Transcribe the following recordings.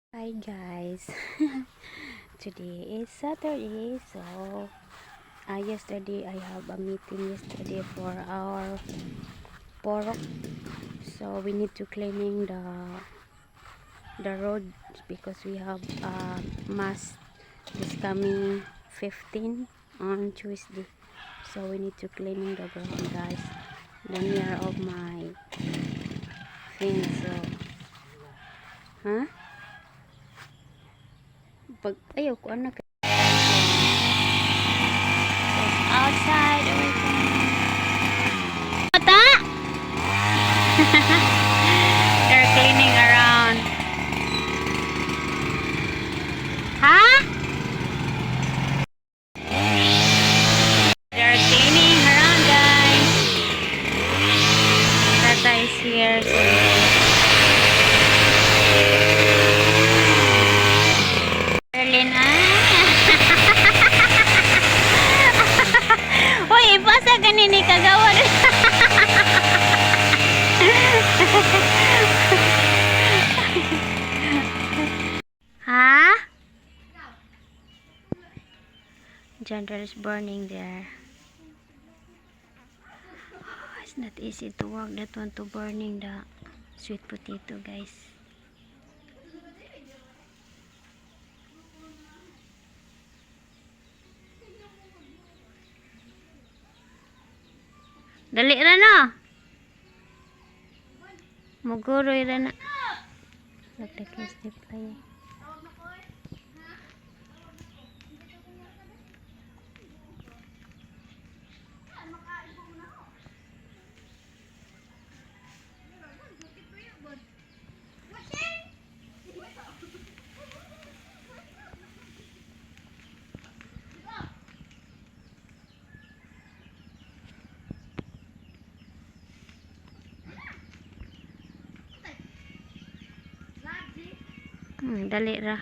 Hi guys, today is Saturday, so yesterday I have a meeting yesterday for our porok, so we need to cleaning the road because we have a mass this coming 15 on Tuesday, so we need to cleaning the ground guys, the near of my fence. So pag ayaw ko ano outside away from mata. They're cleaning around. They're cleaning around guys. Tata is here, so Berlin Uy, ipasa kanini kagawad. General is burning there. It's not easy to work that one, to burning the sweet potato guys. Dali ra na. Muguroy ra na. Nagtakis di play. Dali ra.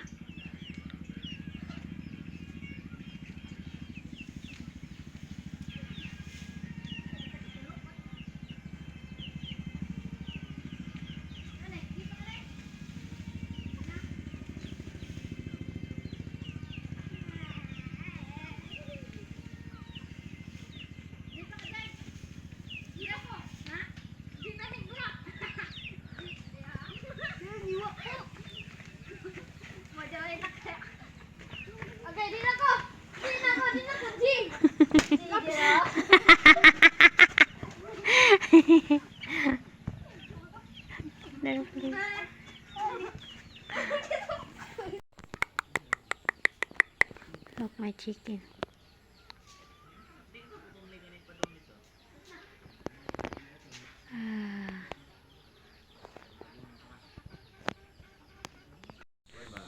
Look my chicken.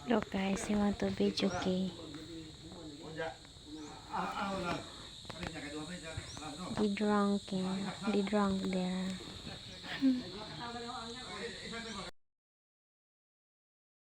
Look guys, you want to be jockey. The drunk there.